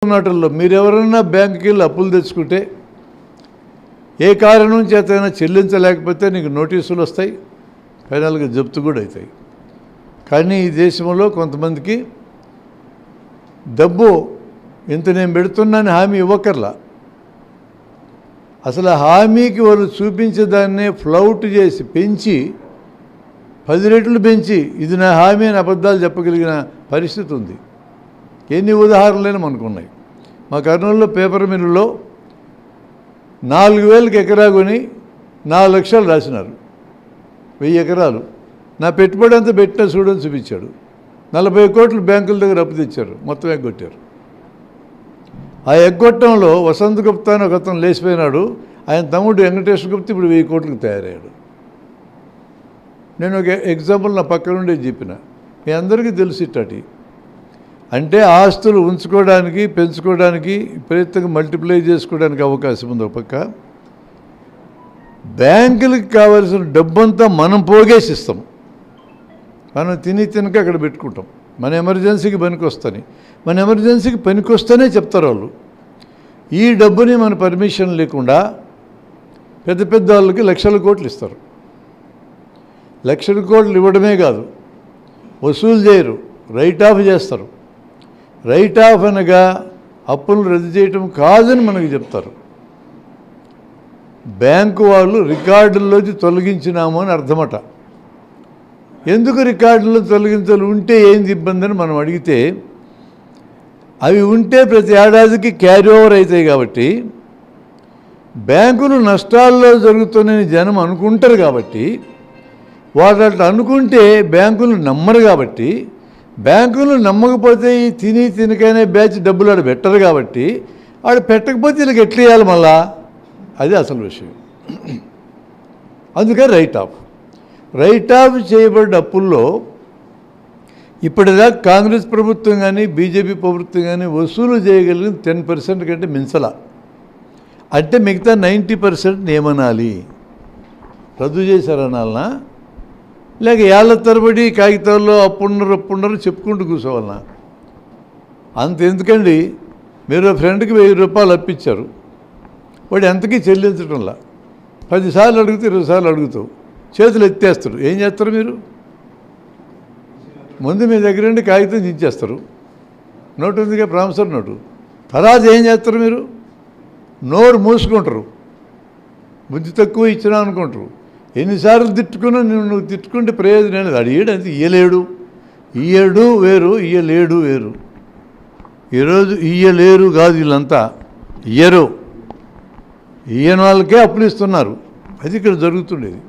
నాటల్లో మీరు ఎవరైనా బ్యాంకుకి వెళ్ళి అప్పులు తెచ్చుకుంటే ఏ కారణం చేతైనా చెల్లించలేకపోతే నీకు నోటీసులు వస్తాయి, ఫైనల్గా జప్తు కూడా అవుతాయి. కానీ ఈ దేశంలో కొంతమందికి డబ్బు ఇంత నేను పెడుతున్నాను హామీ ఇవ్వకర్లా, అసలు హామీకి వాళ్ళు చూపించేదాన్నే ఫ్లౌట్ చేసి పెంచి 10 రెట్లు పెంచి ఇది నా హామీ అని అబద్ధాలు చెప్పగలిగిన పరిస్థితి ఉంది. ఎన్ని ఉదాహరణలైనా మనకున్నాయి. మా కర్నూలులో పేపర్ మిల్లులో 4,000కి ఎకరా కొని 4 లక్షలు రాసినారు. 1000 ఎకరాలు నా పెట్టుబడి అంతా పెట్టిన చూడని చూపించాడు. 40 కోట్లు బ్యాంకుల దగ్గర అప్పు తెచ్చారు, మొత్తం ఎగ్గొట్టారు. ఆ ఎగ్గొట్టంలో వసంత్ గుప్తా అని ఒక అతను లేచిపోయినాడు. ఆయన తమ్ముడు వెంకటేశ్వర గుప్తా ఇప్పుడు 1000 కోట్లకు తయారయ్యాడు. నేను ఒక ఎగ్జాంపుల్ నా పక్క నుండే చెప్పిన, మీ అందరికీ తెలిసి ఇట్టటి అంటే ఆస్తులు ఉంచుకోవడానికి పెంచుకోవడానికి ప్రయత్నంగా మల్టిప్లై చేసుకోవడానికి అవకాశం ఉంది. ఒక పక్క బ్యాంకులకి కావాల్సిన డబ్బంతా మనం పోగేసిస్తాం, మనం తినక అక్కడ పెట్టుకుంటాం. మన ఎమర్జెన్సీకి పనికొస్తాని, మన ఎమర్జెన్సీకి పనికొస్తేనే చెప్తారు వాళ్ళు. ఈ డబ్బుని మన పర్మిషన్ లేకుండా పెద్ద పెద్ద వాళ్ళకి లక్షల కోట్లు ఇస్తారు. లక్షల కోట్లు ఇవ్వడమే కాదు, వసూలు చేయరు, రైట్ ఆఫ్ చేస్తారు. రైట్ ఆఫ్ అనగా అప్పులు రద్దు చేయటం కాదని మనకు చెప్తారు. బ్యాంకు వాళ్ళు రికార్డుల్లోకి తొలగించినాము అని అర్థమట. ఎందుకు రికార్డుల్లో తొలగించాలి, ఉంటే ఏంది ఇబ్బంది అని మనం అడిగితే, అవి ఉంటే ప్రతి ఏడాదికి క్యారీ ఓవర్ అవుతాయి కాబట్టి బ్యాంకులు నష్టాల్లో జరుగుతున్నాయని జనం అనుకుంటారు. కాబట్టి వాళ్ళు అట్లా అనుకుంటే బ్యాంకులు నమ్మరు. కాబట్టి బ్యాంకులు నమ్మకపోతే ఈ తినకైనా బ్యాచ్ డబ్బులు ఆడ పెట్టరు. కాబట్టి ఆడ పెట్టకపోతే వీళ్ళకి ఎట్లా వేయాలి మళ్ళా, అది అసలు విషయం. అందుకే రైట్ ఆఫ్ చేయబడ్డ అప్పుల్లో ఇప్పటిదాకా కాంగ్రెస్ ప్రభుత్వం కానీ బీజేపీ ప్రభుత్వం కానీ వసూలు చేయగలిగిన 10% కంటే మించల. అంటే మిగతా 90% ఏమనాలి, రద్దు చేశారనాలనా, లేక ఏళ్ల తరబడి కాగితాల్లో అప్పున్నారు చెప్పుకుంటూ కూర్చోవాలన్నా? అంత ఎందుకండి, మీరు ఫ్రెండ్కి 1000 రూపాయలు అప్పించారు, వాడు ఎంతకీ చెల్లించడంలా 10 సార్లు అడిగితే 20 సార్లు అడుగుతావు, చేతులు ఎత్తేస్తారు. ఏం చేస్తారు మీరు? ముందు మీ దగ్గర నుండి కాగితం దించేస్తారు, నోటు ఉందిగా ప్రామిసర్ నోటు. తర్వాత ఏం చేస్తారు మీరు? నోరు మూసుకుంటారు, బుద్ధి తక్కువ ఇచ్చినా అనుకుంటారు. ఎన్నిసార్లు తిట్టుకున్నా నువ్వు తిట్టుకుంటే ప్రయోజనం లేదు. అడిగాడు అంతే, ఇయ్యడు వేరు, ఇయ్యలేడు వేరు. ఈరోజు ఇయ్యలేరు కాదు, వీళ్ళంతా ఇయ్యని వాళ్ళకే అప్పులు ఇస్తున్నారు. అది ఇక్కడ జరుగుతుండేది.